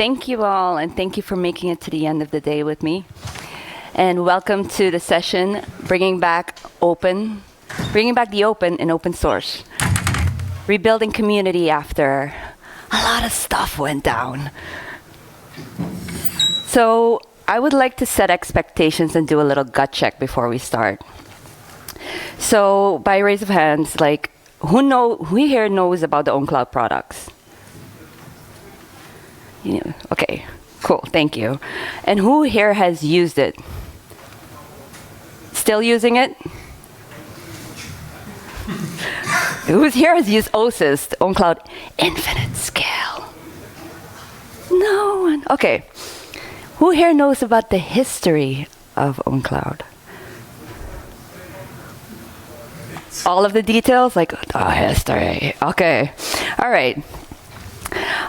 thank you all, and thank you for making it to the end of the day with me. And welcome to the session, bringing back the open in open source. Rebuilding community after a lot of stuff went down. So I would like to set expectations and do a little gut check before we start. So by raise of hands, who here knows about the ownCloud products? Yeah, okay, cool, thank you. And who here has used it? Still using it? Who here has used OSIS, ownCloud Infinite Scale? No one. Okay. Who here knows about the history of ownCloud? All of the details? History. Okay. All right.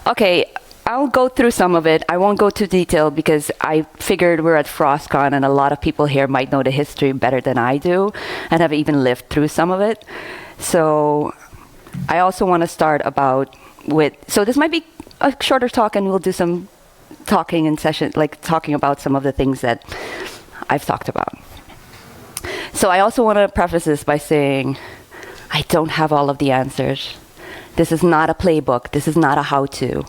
Okay. I'll go through some of it. I won't go too detailed because I figured we're at FrOSCon and a lot of people here might know the history better than I do and have even lived through some of it. So I also want to start so this might be a shorter talk and we'll do some talking in session, talking about some of the things that I've talked about. So I also want to preface this by saying I don't have all of the answers. This is not a playbook. This is not a how-to.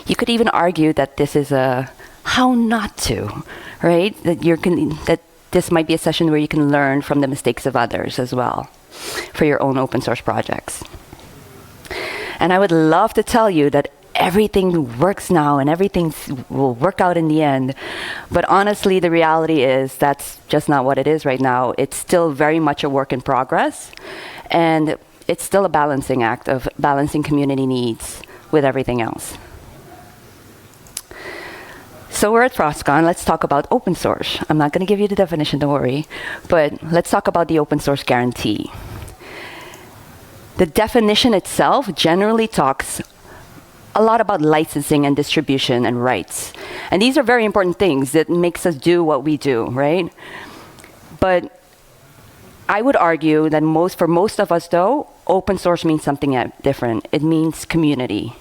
You could even argue that this is a how not to, right? That this might be a session where you can learn from the mistakes of others as well for your own open source projects. And I would love to tell you that everything works now and everything will work out in the end. But honestly, the reality is that's just not what it is right now. It's still very much a work in progress. And it's still a balancing act of balancing community needs with everything else. So we're at FrOSCon. Let's talk about open source. I'm not going to give you the definition, don't worry. But let's talk about the open source guarantee. The definition itself generally talks a lot about licensing and distribution and rights. And these are very important things that makes us do what we do, right? But I would argue that for most of us, though, open source means something different. It means community.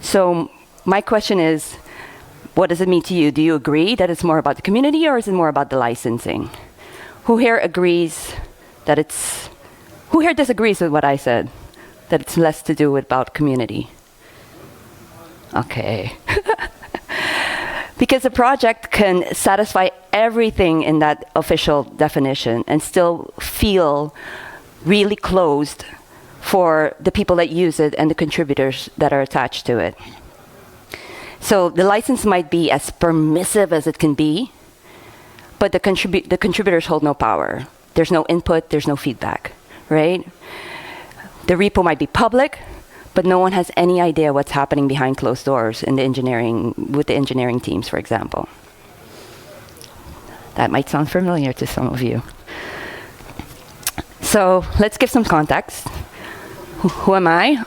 So my question is, what does it mean to you? Do you agree that it's more about the community or is it more about the licensing? Who here disagrees with what I said? That it's less to do about community? Okay. Because a project can satisfy everything in that official definition and still feel really closed for the people that use it and the contributors that are attached to it. So the license might be as permissive as it can be, but the contributors hold no power. There's no input, there's no feedback, right? The repo might be public, but no one has any idea what's happening behind closed doors with the engineering teams, for example. That might sound familiar to some of you. So let's give some context. Who am I?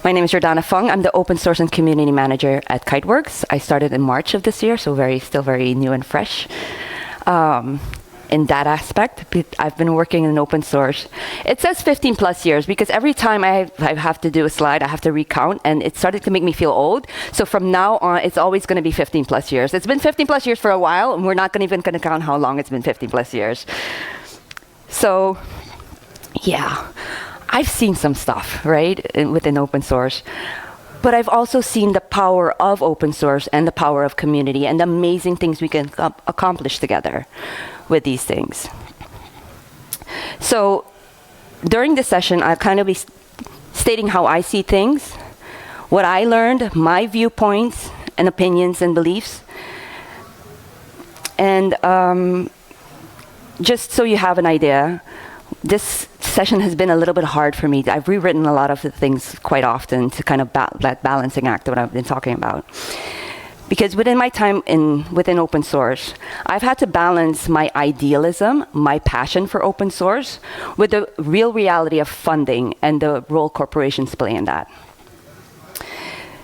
My name is Jordana Fung. I'm the open source and community manager at Kiteworks. I started in March of this year, so still very new and fresh. In that aspect, I've been working in open source. It says 15 plus years because every time I have to do a slide, I have to recount, and it started to make me feel old. So from now on, it's always going to be 15 plus years. It's been 15 plus years for a while, and we're not even going to count how long it's been 15 plus years. So, yeah. I've seen some stuff, right, within open source. But I've also seen the power of open source and the power of community and the amazing things we can accomplish together with these things. So during this session, I'll kind of be stating how I see things, what I learned, my viewpoints and opinions and beliefs. And just so you have an idea, this session has been a little bit hard for me. I've rewritten a lot of the things quite often to kind of that balancing act that I've been talking about. Because within my time within open source, I've had to balance my idealism, my passion for open source, with the real reality of funding and the role corporations play in that.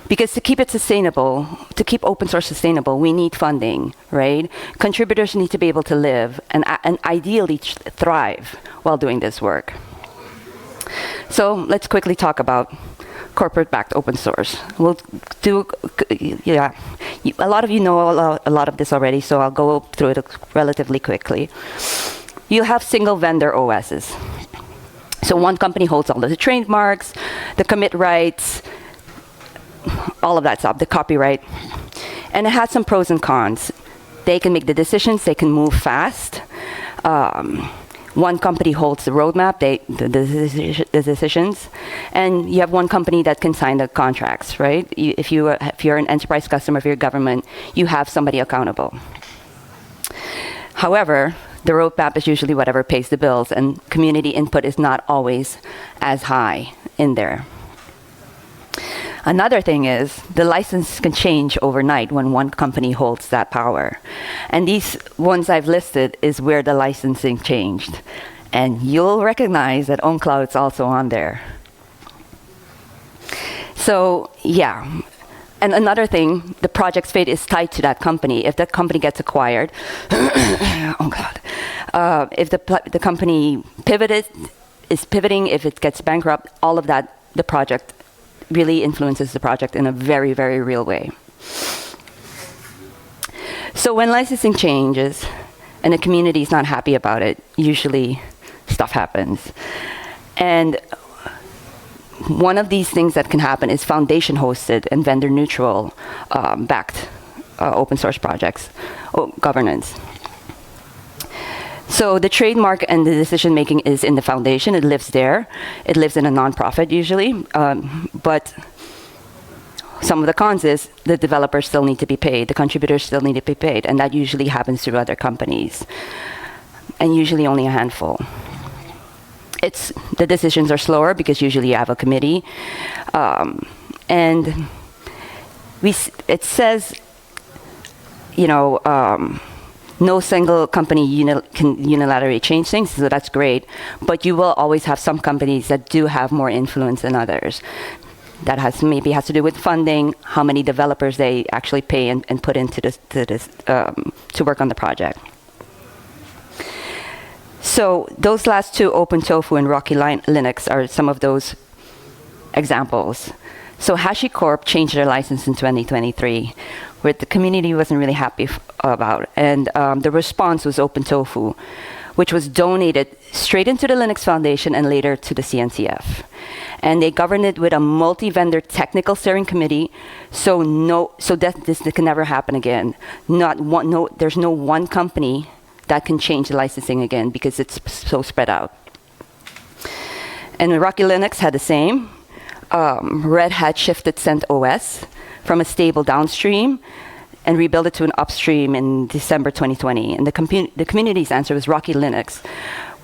Because to keep it sustainable, to keep open source sustainable, we need funding, right? Contributors need to be able to live and ideally thrive while doing this work. So let's quickly talk about corporate-backed open source. We'll do, yeah. A lot of you know a lot of this already, so I'll go through it relatively quickly. You have single vendor OSs. So one company holds all of the trademarks, the commit rights, all of that stuff, the copyright. And it has some pros and cons. They can make the decisions, they can move fast. One company holds the roadmap, the decisions, and you have one company that can sign the contracts, right? If you're an enterprise customer, if you're government, you have somebody accountable. However, the roadmap is usually whatever pays the bills, and community input is not always as high in there. Another thing is the license can change overnight when one company holds that power. And these ones I've listed is where the licensing changed. And you'll recognize that ownCloud is also on there. So, yeah. And another thing, the project's fate is tied to that company. If that company gets acquired, oh God, if the company is pivoting, if it gets bankrupt, all of that, the project really influences the project in a very, very real way. So when licensing changes and the community is not happy about it, usually stuff happens. And one of these things that can happen is foundation hosted and vendor neutral backed open source projects, governance. So the trademark and the decision making is in the foundation. It lives there. It lives in a nonprofit usually. But some of the cons is the developers still need to be paid. The contributors still need to be paid. And that usually happens through other companies. And usually only a handful. The decisions are slower because usually you have a committee. And it says, no single company can unilaterally change things, so that's great. But you will always have some companies that do have more influence than others. That maybe has to do with funding, how many developers they actually pay and put into this to work on the project. So those last two, OpenTofu and Rocky Linux, are some of those examples. So HashiCorp changed their license in 2023, where the community wasn't really happy about. And the response was OpenTofu, which was donated straight into the Linux Foundation and later to the CNCF. And they governed it with a multi-vendor technical steering committee, so that this can never happen again. There's no one company that can change the licensing again because it's so spread out. And Rocky Linux had the same. Red Hat shifted CentOS from a stable downstream and rebuilt it to an upstream in December 2020. And the community's answer was Rocky Linux,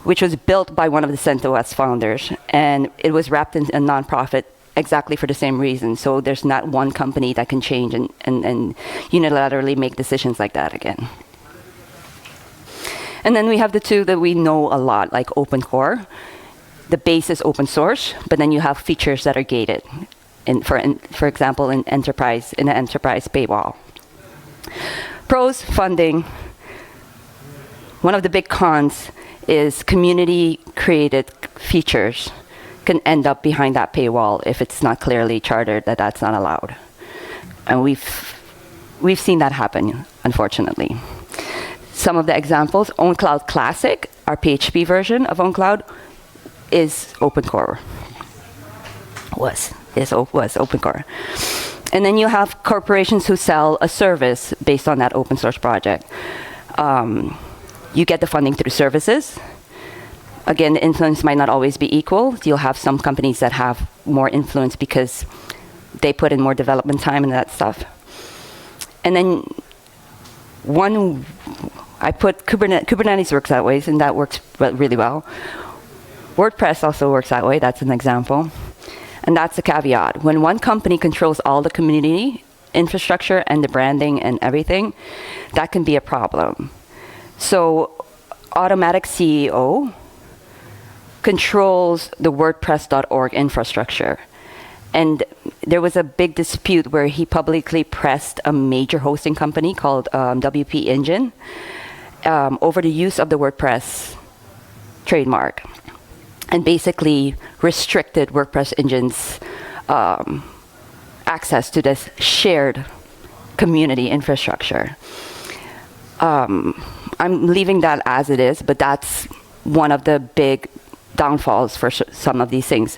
which was built by one of the CentOS founders. And it was wrapped in a nonprofit exactly for the same reason. So there's not one company that can change and unilaterally make decisions like that again. And then we have the two that we know a lot, like OpenCore. The base is open source, but then you have features that are gated. For example, in an enterprise paywall. Pros, funding. One of the big cons is community-created features can end up behind that paywall if it's not clearly chartered that that's not allowed. And we've seen that happen, unfortunately. Some of the examples, ownCloud Classic, our PHP version of ownCloud, is OpenCore. Was OpenCore. And then you have corporations who sell a service based on that open source project. You get the funding through services. Again, the influence might not always be equal. You'll have some companies that have more influence because they put in more development time and that stuff. And then I put Kubernetes works that way, and that works really well. WordPress also works that way. That's an example. And that's a caveat. When one company controls all the community infrastructure and the branding and everything, that can be a problem. So Automatic CEO controls the WordPress.org infrastructure. And there was a big dispute where he publicly pressed a major hosting company called WP Engine over the use of the WordPress trademark, and basically restricted WordPress Engine's access to this shared community infrastructure. I'm leaving that as it is, but that's one of the big downfalls for some of these things,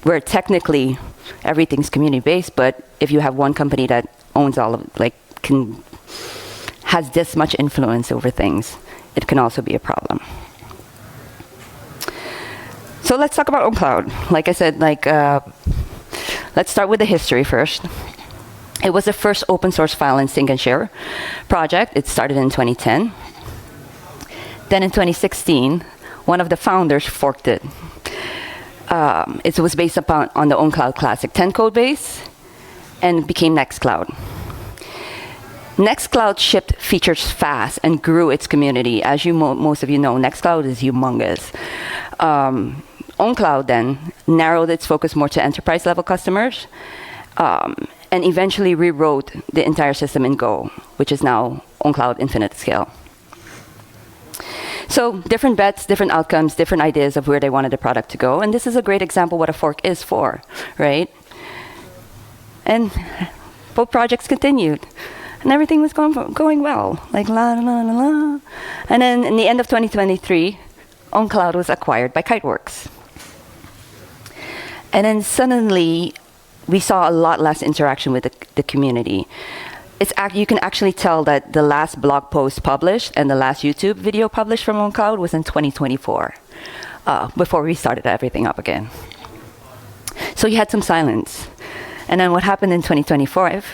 where technically everything's community-based, but if you have one company that owns all of, has this much influence over things, it can also be a problem. So let's talk about ownCloud. Like I said, let's start with the history first. It was the first open source file and sync and share project. It started in 2010. Then in 2016, one of the founders forked it. It was based on the ownCloud Classic 10 code base and became NextCloud. NextCloud shipped features fast and grew its community. As most of you know, NextCloud is humongous. ownCloud then narrowed its focus more to enterprise level customers and eventually rewrote the entire system in Go, which is now ownCloud Infinite Scale. So different bets, different outcomes, different ideas of where they wanted the product to go. And this is a great example what a fork is for, right? And both projects continued. And everything was going well, like la la la la. And then in the end of 2023, ownCloud was acquired by Kiteworks. And then suddenly, we saw a lot less interaction with the community. You can actually tell that the last blog post published and the last YouTube video published from ownCloud was in 2024, before we started everything up again. So you had some silence. And then what happened in 2025,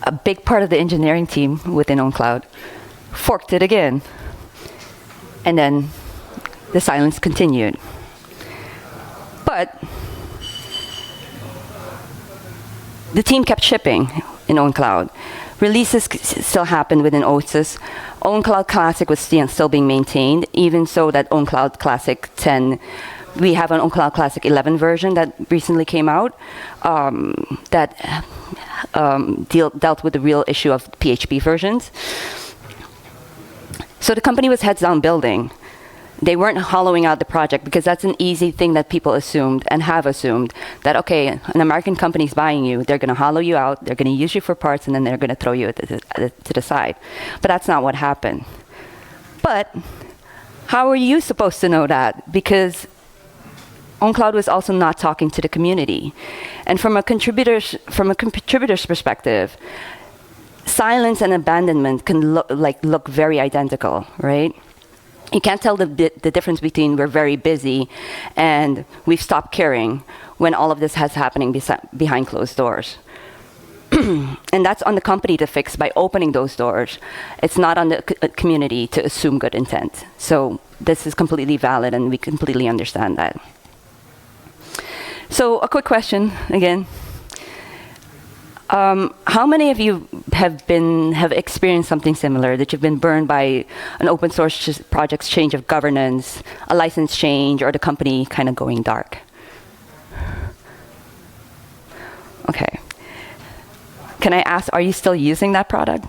a big part of the engineering team within ownCloud forked it again. And then the silence continued. But the team kept shipping in ownCloud. Releases still happened within OSIS. ownCloud Classic was still being maintained, even so that ownCloud Classic 10, we have an ownCloud Classic 11 version that recently came out that dealt with the real issue of PHP versions. So the company was heads down building. They weren't hollowing out the project because that's an easy thing that people assumed and have assumed that, okay, an American company's buying you, they're going to hollow you out, they're going to use you for parts, and then they're going to throw you to the side. But that's not what happened. But how are you supposed to know that? Because ownCloud was also not talking to the community. And from a contributor's perspective, silence and abandonment can look very identical, right? You can't tell the difference between we're very busy and we've stopped caring when all of this has happening behind closed doors. And that's on the company to fix by opening those doors. It's not on the community to assume good intent. So this is completely valid and we completely understand that. So a quick question again. How many of you have experienced something similar, that you've been burned by an open source project's change of governance, a license change, or the company kind of going dark? Okay. Can I ask, are you still using that product?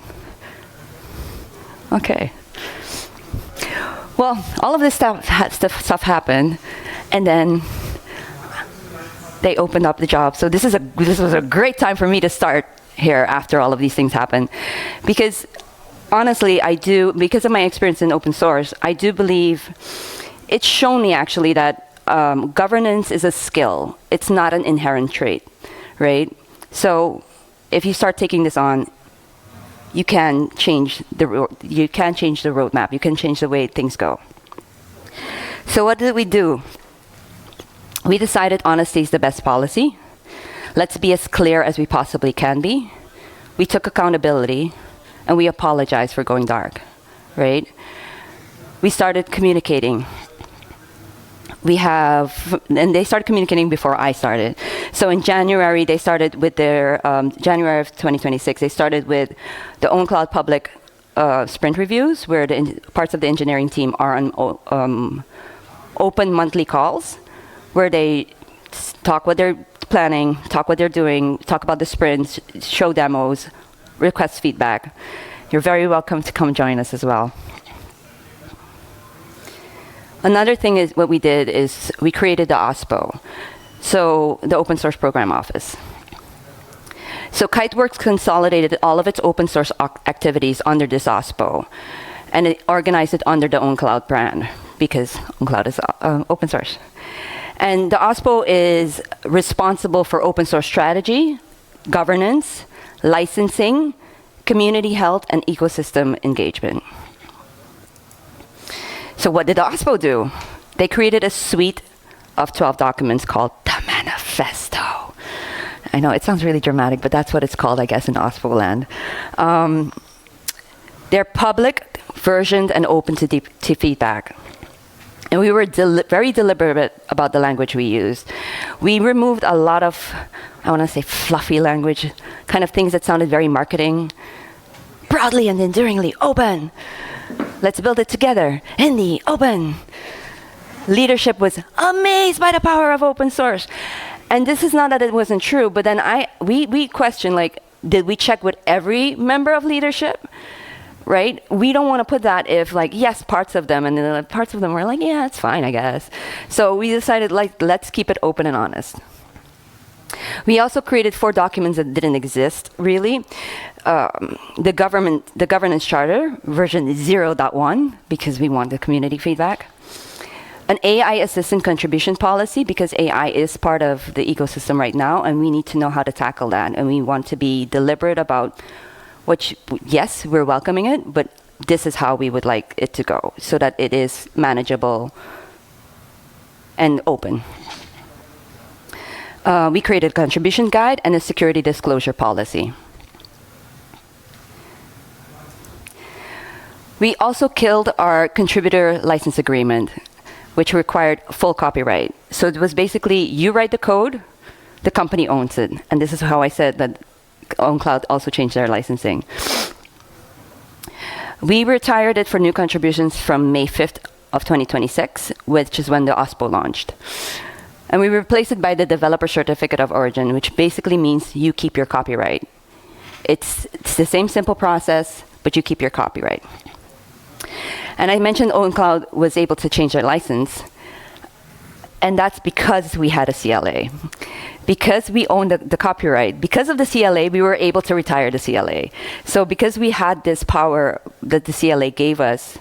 Okay. Well, all of this stuff happened, and then they opened up the job. So this was a great time for me to start here after all of these things happen. Because honestly, because of my experience in open source, I do believe it's shown me actually that governance is a skill. It's not an inherent trait, right? So if you start taking this on, you can change the roadmap. You can change the way things go. So what did we do? We decided honesty is the best policy. Let's be as clear as we possibly can be. We took accountability, and we apologized for going dark, right? We started communicating. And they started communicating before I started. So in January, they started with their, January of 2026, they started with the ownCloud public sprint reviews, where the parts of the engineering team are on open monthly calls, where they talk what they're planning, talk what they're doing, talk about the sprints, show demos, request feedback. You're very welcome to come join us as well. Another thing is what we did is we created the OSPO. So the open source program office. So Kiteworks consolidated all of its open source activities under this OSPO, and it organized it under the ownCloud brand because ownCloud is open source. And the OSPO is responsible for open source strategy, governance, licensing, community health, and ecosystem engagement. So what did the OSPO do? They created a suite of 12 documents called the Manifesto. I know, it sounds really dramatic, but that's what it's called, I guess, in OSPO land. They're public, versioned, and open to feedback. And we were very deliberate about the language we used. We removed a lot of, I want to say, fluffy language, kind of things that sounded very marketing. Proudly and enduringly open. Let's build it together in the open. Leadership was amazed by the power of open source. And this is not that it wasn't true, but then we questioned, like, did we check with every member of leadership? Right? We don't want to put that if, like, yes, parts of them, and then parts of them were like, yeah, it's fine, I guess. So we decided, like, let's keep it open and honest. We also created 4 documents that didn't exist, really. The governance charter, version 0.1, because we want the community feedback. An AI assistant contribution policy, because AI is part of the ecosystem right now, and we need to know how to tackle that. And we want to be deliberate about yes, we're welcoming it, but this is how we would like it to go, so that it is manageable and open. We created a contribution guide and a security disclosure policy. We also killed our contributor license agreement, which required full copyright. So it was basically, you write the code, the company owns it. And this is how I said that ownCloud also changed their licensing. We retired it for new contributions from May 5th of 2026, which is when the OSPO launched. And we replaced it by the Developer Certificate of Origin, which basically means you keep your copyright. It's the same simple process, but you keep your copyright. And I mentioned ownCloud was able to change their license, and that's because we had a CLA. Because we owned the copyright, because of the CLA, we were able to retire the CLA. So because we had this power that the CLA gave us,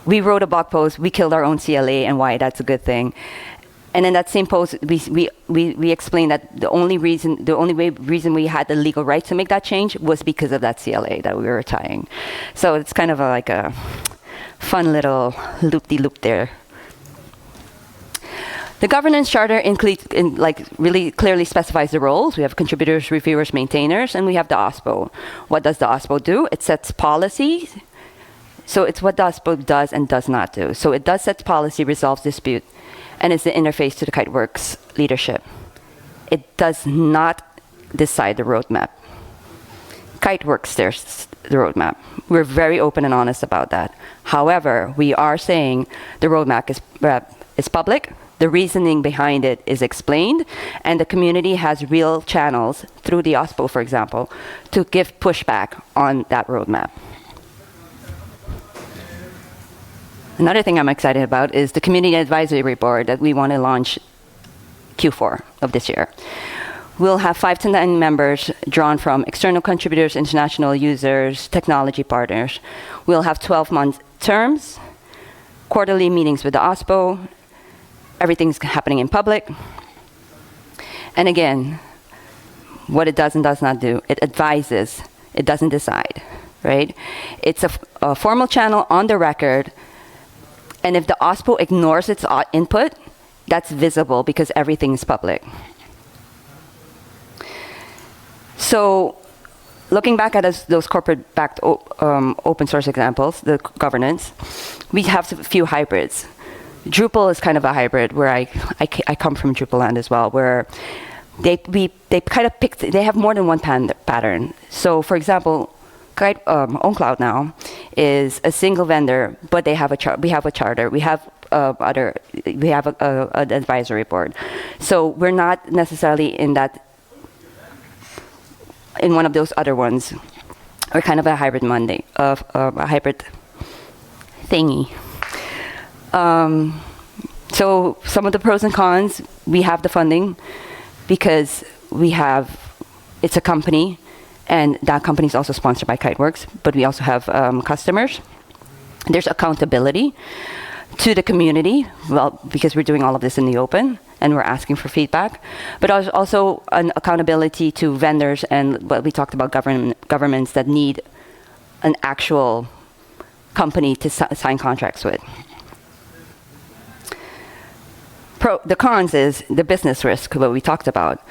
we wrote a blog post, we killed our own CLA and why that's a good thing. And in that same post, we explained that the only reason we had the legal right to make that change was because of that CLA that we were retiring. So it's kind of like a fun little loop-de-loop there. The governance charter really clearly specifies the roles. We have contributors, reviewers, maintainers, and we have the OSPO. What does the OSPO do? It sets policy. So it's what the OSPO does and does not do. So it does set policy, resolves dispute, and it's the interface to the Kiteworks leadership. It does not decide the roadmap. Kiteworks steers the roadmap. We're very open and honest about that. However, we are saying the roadmap is public, the reasoning behind it is explained, and the community has real channels through the OSPO, for example, to give pushback on that roadmap. Another thing I'm excited about is the Community Advisory Board that we want to launch Q4 of this year. We'll have 5 to 9 members drawn from external contributors, international users, technology partners. We'll have 12-month terms, quarterly meetings with the OSPO. Everything's happening in public. And again, what it does and does not do, it advises, it doesn't decide, right? It's a formal channel on the record. And if the OSPO ignores its input, that's visible because everything is public. So looking back at those corporate-backed open source examples, the governance, we have a few hybrids. Drupal is kind of a hybrid where I come from Drupal land as well, where they kind of they have more than one pattern. So for example, ownCloud now is a single vendor, but they have we have a charter. We have an advisory board. So we're not necessarily in one of those other ones. We're kind of a hybrid a hybrid thingy. So some of the pros and cons, we have the funding because it's a company, and that company is also sponsored by Kiteworks, but we also have customers. There's accountability to the community, well, because we're doing all of this in the open, and we're asking for feedback, but there's also an accountability to vendors and what we talked about, governments that need an actual company to sign contracts with. The cons is the business risk, what we talked about.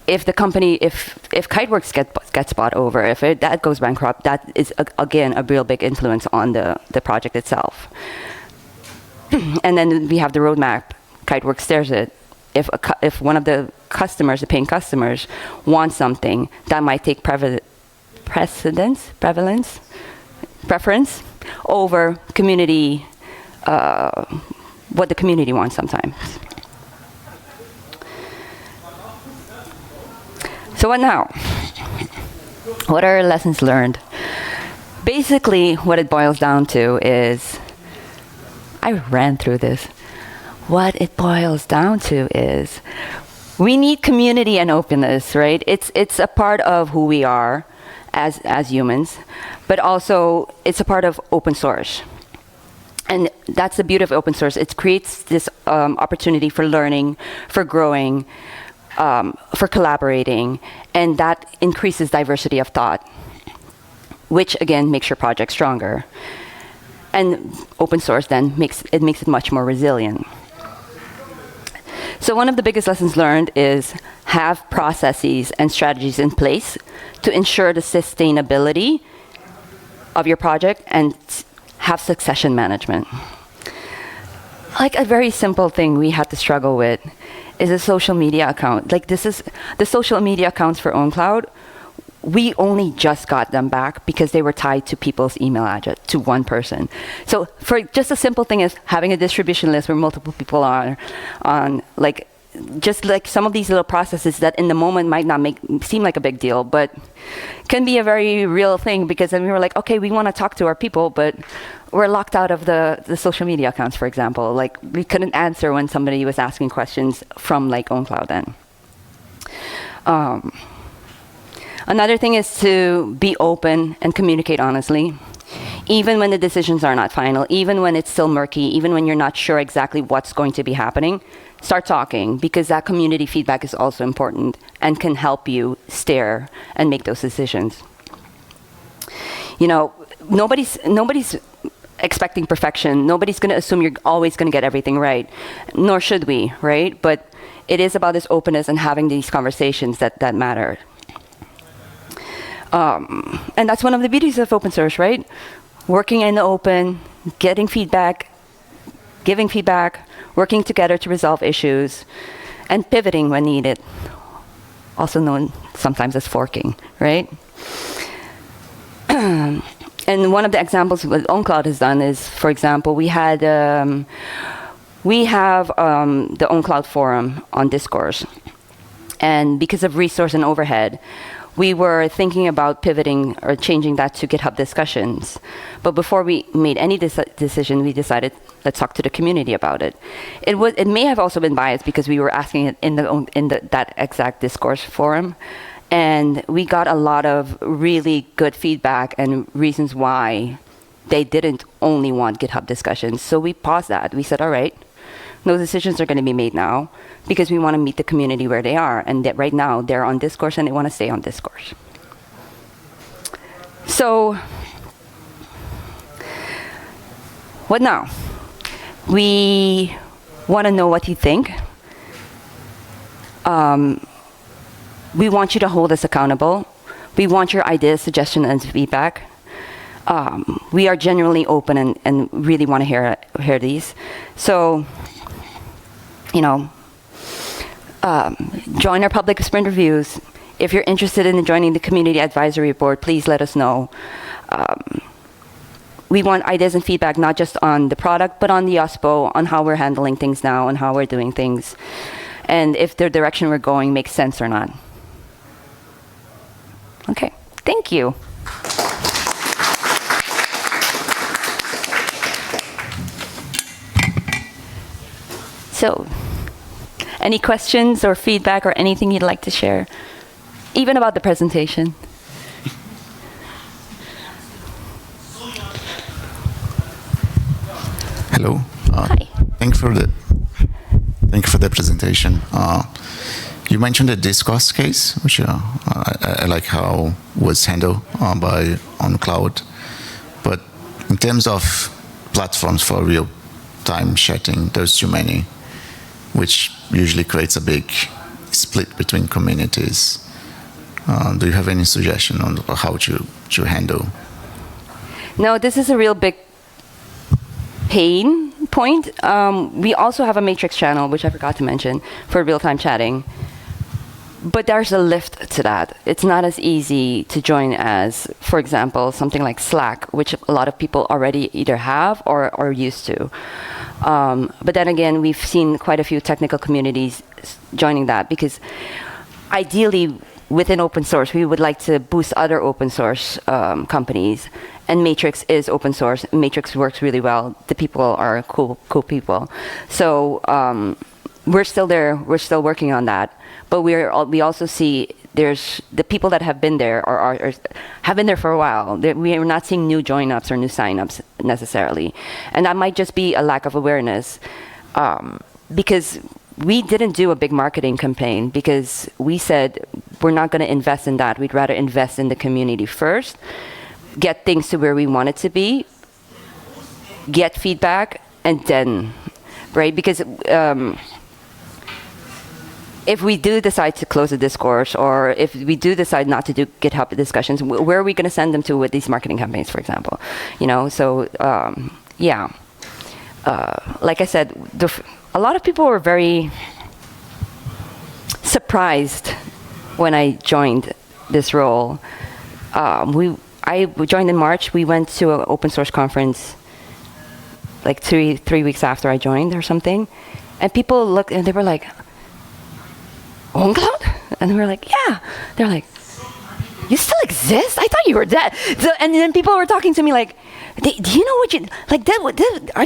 If the company, if Kiteworks gets bought over, if that goes bankrupt, that is, again, a real big influence on the project itself. And then we have the roadmap. Kiteworks steers it. If one of the customers, the paying customers, wants something, that might take preference over community, what the community wants sometimes. So what now? What are lessons learned? Basically, what it boils down to is, I ran through this. What it boils down to is, we need community and openness, right? It's a part of who we are as humans, but also it's a part of open source. And that's the beauty of open source. It creates this opportunity for learning, for growing, for collaborating, and that increases diversity of thought, which again makes your project stronger. And open source then makes it much more resilient. So one of the biggest lessons learned is have processes and strategies in place to ensure the sustainability of your project and have succession management. Like a very simple thing we had to struggle with is a social media account. Like this is the social media accounts for ownCloud. We only just got them back because they were tied to people's email address, to one person. So for just a simple thing as having a distribution list where multiple people are on, like, just like some of these little processes that in the moment might not seem like a big deal, but can be a very real thing, because then we were like, okay, we want to talk to our people, but we're locked out of the social media accounts, for example. Like, we couldn't answer when somebody was asking questions from like ownCloud then. Another thing is to be open and communicate honestly, even when the decisions are not final, even when it's still murky, even when you're not sure exactly what's going to be happening. Start talking, because that community feedback is also important and can help you steer and make those decisions. You know, nobody's expecting perfection. Nobody's going to assume you're always going to get everything right, nor should we, right? But it is about this openness and having these conversations that matter. And that's one of the beauties of open source, right? Working in the open, getting feedback, giving feedback, working together to resolve issues, and pivoting when needed, also known sometimes as forking, right? And one of the examples what ownCloud has done is, for example, we have the ownCloud forum on Discourse, and because of resource and overhead, we were thinking about pivoting or changing that to GitHub discussions. But before we made any decision, we decided, let's talk to the community about it. It may have also been biased because we were asking it in that exact Discourse forum. And we got a lot of really good feedback and reasons why they didn't only want GitHub discussions. So we paused that. We said, all right, no decisions are going to be made now, because we want to meet the community where they are. And that right now, they're on Discourse and they want to stay on Discourse. So, what now? We want to know what you think. We want you to hold us accountable. We want your ideas, suggestions, and feedback. We are genuinely open and really want to hear these. So, you know, join our public sprint reviews. If you're interested in joining the community advisory board, please let us know. We want ideas and feedback, not just on the product, but on the OSPO, on how we're handling things now and how we're doing things, and if the direction we're going makes sense or not. Okay, thank you. So, any questions or feedback or anything you'd like to share? Even about the presentation. Hello. Hi. Thank you for the presentation. You mentioned the distrust case, which I like how was handled by ownCloud. But in terms of platforms for real-time chatting, there's too many, which usually creates a big split between communities. Do you have any suggestion on how to handle? No, this is a real big pain point. We also have a matrix channel, which I forgot to mention, for real-time chatting. But there's a lift to that. It's not as easy to join as, for example, something like Slack, which a lot of people already either have or are used to. But then again, we've seen quite a few technical communities joining that because ideally, within open source, we would like to boost other open source companies. And Matrix is open source. Matrix works really well. The people are cool people. So we're still there. We're still working on that. But we also see there's the people that have been there or have been there for a while. We are not seeing new join-ups or new sign-ups necessarily. And that might just be a lack of awareness because we didn't do a big marketing campaign because we said we're not going to invest in that. We'd rather invest in the community first, get things to where we want it to be, get feedback, and then, right? Because if we do decide to close the discourse, or if we do decide not to do GitHub discussions, where are we going to send them to with these marketing campaigns, for example? You know, so yeah. Like I said, a lot of people were very surprised when I joined this role. I joined in March. We went to an open source conference like three weeks after I joined or something. And people looked and they were like, ownCloud? And we were like, yeah. They're like, you still exist? I thought you were dead. So, and then people were talking to me like, do you know what you, like, are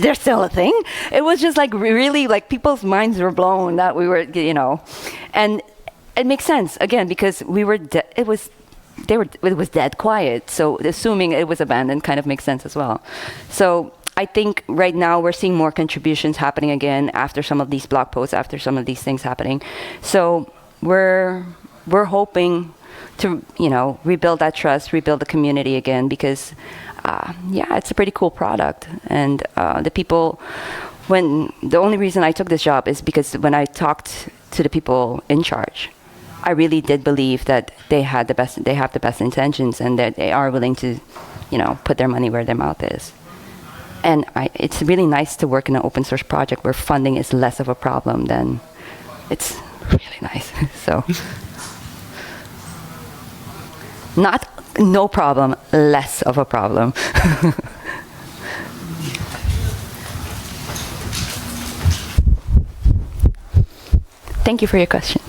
they're still a thing? It was just like really like people's minds were blown that we were, you know. And it makes sense, again, because we were, it was dead quiet. So assuming it was abandoned kind of makes sense as well. So I think right now we're seeing more contributions happening again after some of these blog posts, after some of these things happening. So we're hoping to, you know, rebuild that trust, rebuild the community again, because yeah, it's a pretty cool product. And the people, the only reason I took this job is because when I talked to the people in charge, I really did believe that they have the best intentions and that they are willing to, you know, put their money where their mouth is. And it's really nice to work in an open source project where funding is less of a problem than, it's really nice. So, not no problem, less of a problem. Thank you for your question.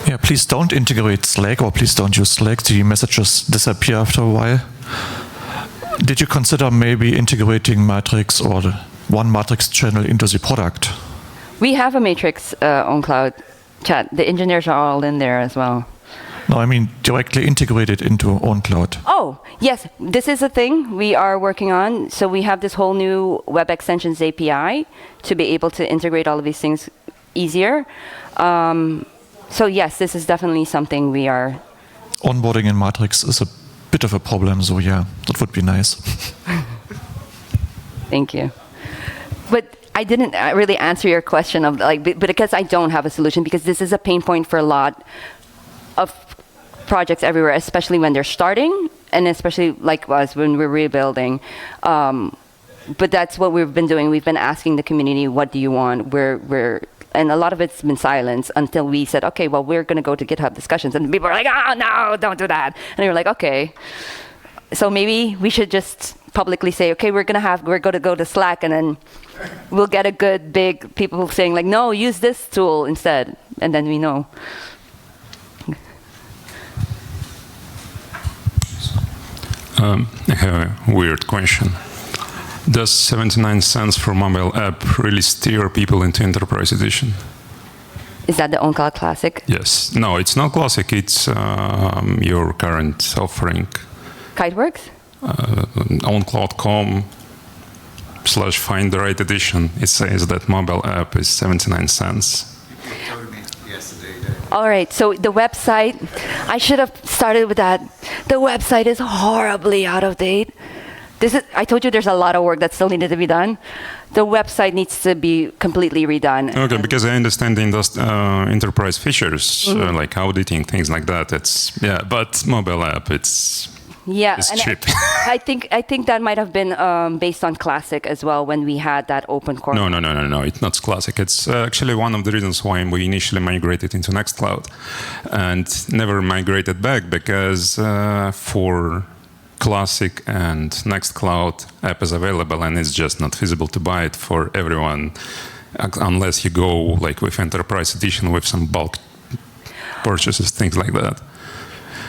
Yeah, please don't integrate Slack, or please don't use Slack. The messages disappear after a while. Did you consider maybe integrating Matrix or the one Matrix channel into the product? We have a Matrix ownCloud chat. The engineers are all in there as well. No, I mean directly integrated into ownCloud. Oh, yes. This is a thing we are working on. So we have this whole new Web Extensions API to be able to integrate all of these things easier. So yes, this is definitely something we are... Onboarding in Matrix is a bit of a problem, so yeah, that would be nice. Thank you. But I didn't really answer your question of like, but because I don't have a solution, because this is a pain point for a lot of projects everywhere, especially when they're starting, and especially like us when we're rebuilding. But that's what we've been doing. We've been asking the community, what do you want? And a lot of it's been silence until we said, okay, well, we're going to go to GitHub discussions. And people are like, oh, no, don't do that. And we were like, okay. So maybe we should just publicly say, okay, we're going to go to Slack, and then we'll get a good big people saying like, no, use this tool instead. And then we know. I have a weird question. Does 79 cents for mobile app really steer people into Enterprise Edition? Is that the ownCloud Classic? Yes. No, it's not Classic. It's your current offering. Kiteworks? ownCloud.com/find the right edition. It says that mobile app is 79 cents. All right, so the website, I should have started with that. The website is horribly out of date. I told you there's a lot of work that still needed to be done. The website needs to be completely redone. Okay, because I understand the enterprise features, like auditing, things like that. But mobile app, it's cheap. I think that might have been based on Classic as well when we had that open core. No. It's not Classic. It's actually one of the reasons why we initially migrated into Nextcloud and never migrated back, because for Classic and Nextcloud app is available, and it's just not feasible to buy it for everyone unless you go like with Enterprise Edition with some bulk purchases, things like that.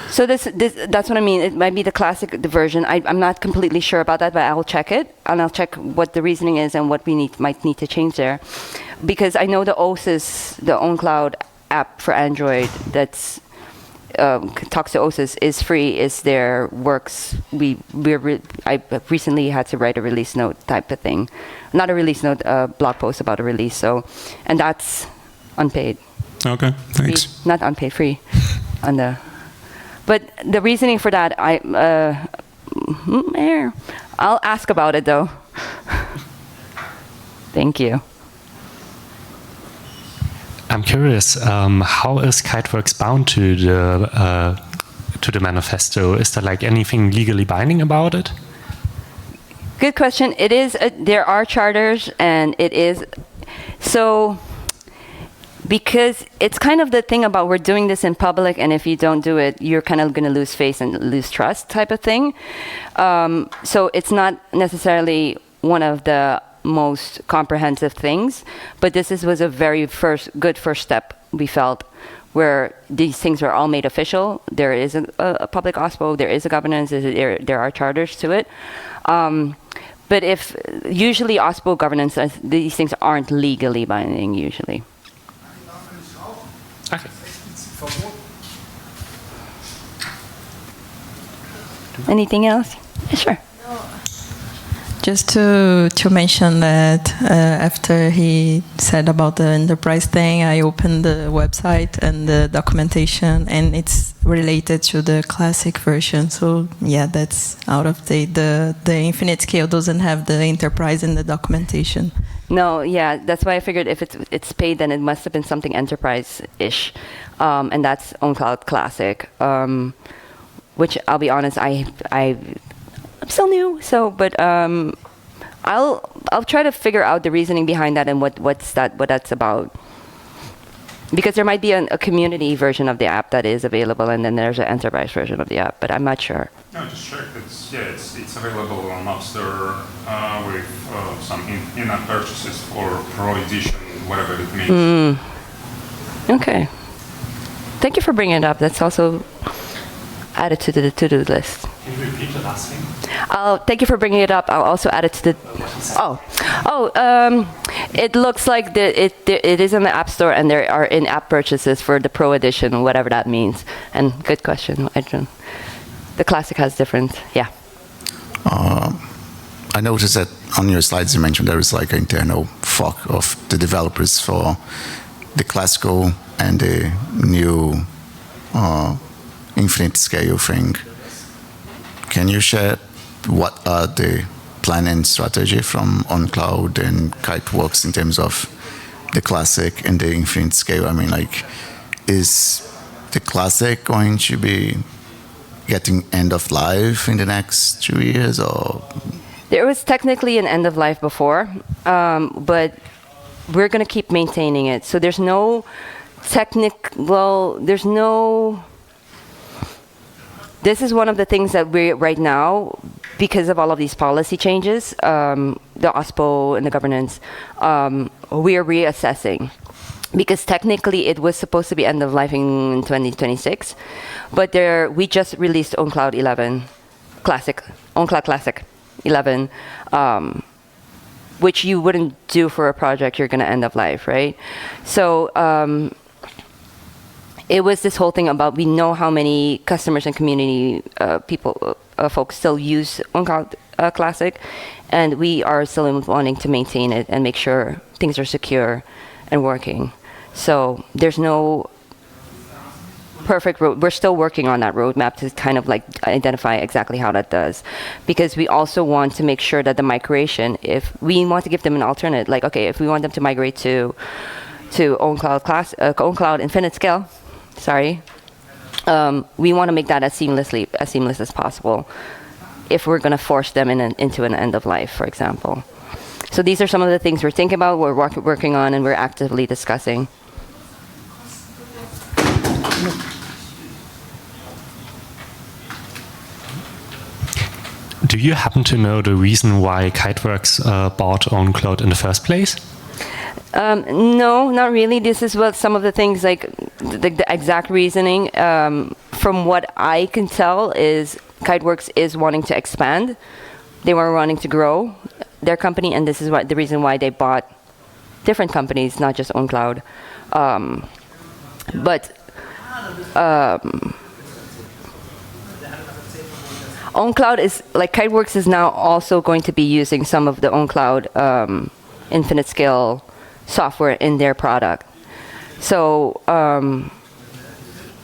So that's what I mean. It might be the Classic version. I'm not completely sure about that, but I'll check it, and I'll check what the reasoning is and what we might need to change there. Because I know the OSIS, the ownCloud app for Android that's talks to OSIS is free, is there, works. I recently had to write a release note type of thing. Not a release note, a blog post about a release. And that's unpaid. Okay, thanks. Free, not unpaid, free. But the reasoning for that, I'll ask about it though. Thank you. I'm curious, how is Kiteworks bound to the manifesto? Is there like anything legally binding about it? Good question. It is. There are charters, and it is so. Because it's kind of the thing about we're doing this in public, and if you don't do it, you're kind of going to lose face and lose trust type of thing. So it's not necessarily one of the most comprehensive things, but this was a very good first step, we felt, where these things are all made official. There is a public OSPO, there is a governance, there are charters to it. But usually OSPO governance, these things aren't legally binding usually. Okay. Anything else? Yeah, sure. Just to mention that after he said about the enterprise thing, I opened the website and the documentation, and it's related to the Classic version. So yeah, that's out of date. The infinite scale doesn't have the enterprise in the documentation. No, yeah, that's why I figured if it's paid, then it must have been something enterprise-ish, and that's ownCloud Classic, which I'll be honest, I'm still new, but I'll try to figure out the reasoning behind that and what that's about. Because there might be a community version of the app that is available, and then there's an enterprise version of the app, but I'm not sure. No, just check. It's available on App Store with some in-app purchases for Pro Edition, whatever it means. Okay. Thank you for bringing it up. That's also added to the to-do list. Can you repeat the last thing? Thank you for bringing it up. I'll also add it to the. It looks like it is in the App Store, and there are in-app purchases for the Pro Edition, whatever that means. And good question, Adrian. The Classic has different, yeah. I noticed that on your slides you mentioned there is like an internal fork of the developers for the classical and the new infinite scale thing. Can you share what are the plan and strategy from ownCloud and Kiteworks in terms of the Classic and the infinite scale? I mean, like, is the Classic going to be getting end of life in the next 2 years, or? There was technically an end of life before, but we're going to keep maintaining it. So there's no this is one of the things that we right now, because of all of these policy changes, the OSPO and the governance, we are reassessing. Because technically it was supposed to be end of life in 2026, but we just released ownCloud 11 Classic, ownCloud Classic 11 which you wouldn't do for a project you're going to end of life, right? So it was this whole thing about, we know how many customers and community folks still use ownCloud Classic, and we are still wanting to maintain it and make sure things are secure and working. So there's no perfect road. We're still working on that roadmap to kind of like identify exactly how that does, because we also want to make sure that the migration, if we want to give them an alternate, like, okay, if we want them to migrate to ownCloud ownCloud Infinite Scale, we want to make that as seamless as possible if we're going to force them into an end of life, for example. So these are some of the things we're thinking about, we're working on, and we're actively discussing. Do you happen to know the reason why Kiteworks bought ownCloud in the first place? No, not really. This is what some of the things, like the exact reasoning, from what I can tell, is Kiteworks is wanting to expand. They were wanting to grow their company, and this is the reason why they bought different companies, not just ownCloud. ownCloud is, like, Kiteworks is now also going to be using some of the ownCloud Infinite Scale software in their product. So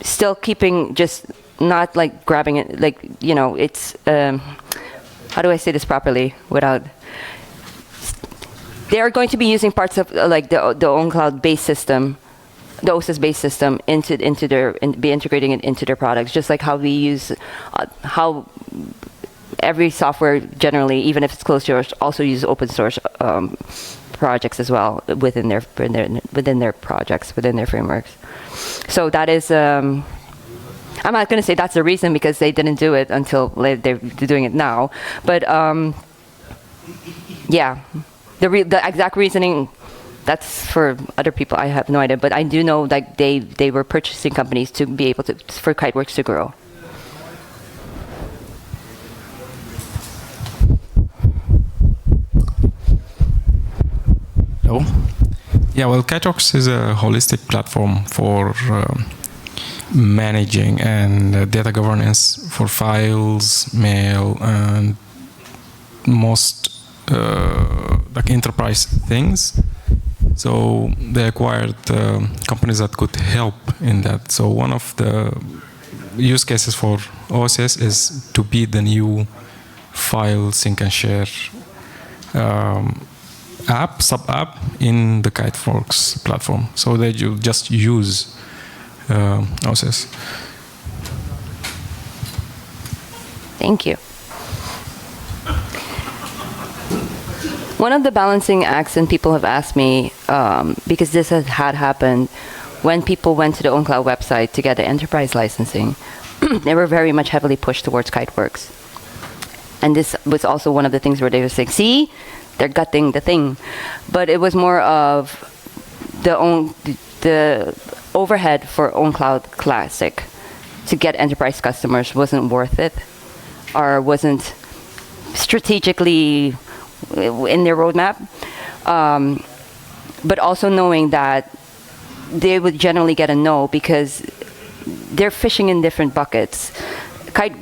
still keeping, just not like grabbing it, like, you know, it's, how do I say this properly without, they are going to be using parts of like the ownCloud base system, the OSIS-based system be integrating it into their products, just like how we use, how every software generally, even if it's closed source, also use open source projects as well within their projects, within their frameworks. So that is, I'm not going to say that's the reason, because they didn't do it until they're doing it now. But yeah, the exact reasoning, that's for other people. I have no idea, but I do know like they were purchasing companies to be able to, for Kiteworks to grow. Hello. Yeah, well, Kiteworks is a holistic platform for managing and data governance for files, mail, and most like enterprise things. So they acquired companies that could help in that. So one of the use cases for OSS is to be the new file sync and share sub-app in the Kiteworks platform. So that you just use OSS. Thank you. One of the balancing acts, and people have asked me, because this had happened, when people went to the ownCloud website to get the enterprise licensing, they were very much heavily pushed towards Kiteworks. And this was also one of the things where they were saying, see, they're gutting the thing. But it was more of the overhead for ownCloud Classic to get enterprise customers wasn't worth it, or wasn't strategically in their roadmap, but also knowing that they would generally get a no because they're fishing in different buckets.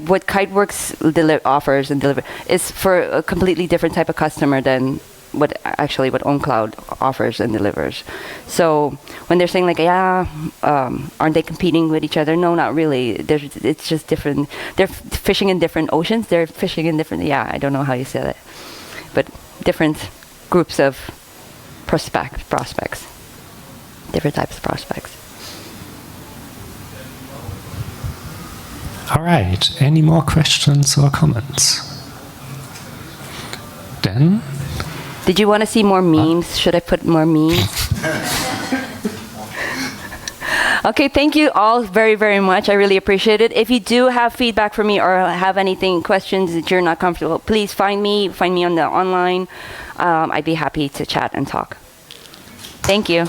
What Kiteworks offers and delivers is for a completely different type of customer than what ownCloud offers and delivers. So when they're saying like, yeah, aren't they competing with each other? No, not really. It's just different. They're fishing in different oceans. They're fishing in different, I don't know how you say that, but different groups of prospects, different types of prospects. All right. Any more questions or comments? Then? Did you want to see more memes? Should I put more memes? Okay, thank you all very, very much. I really appreciate it. If you do have feedback for me or have anything, questions that you're not comfortable, please find me on the online. I'd be happy to chat and talk. Thank you.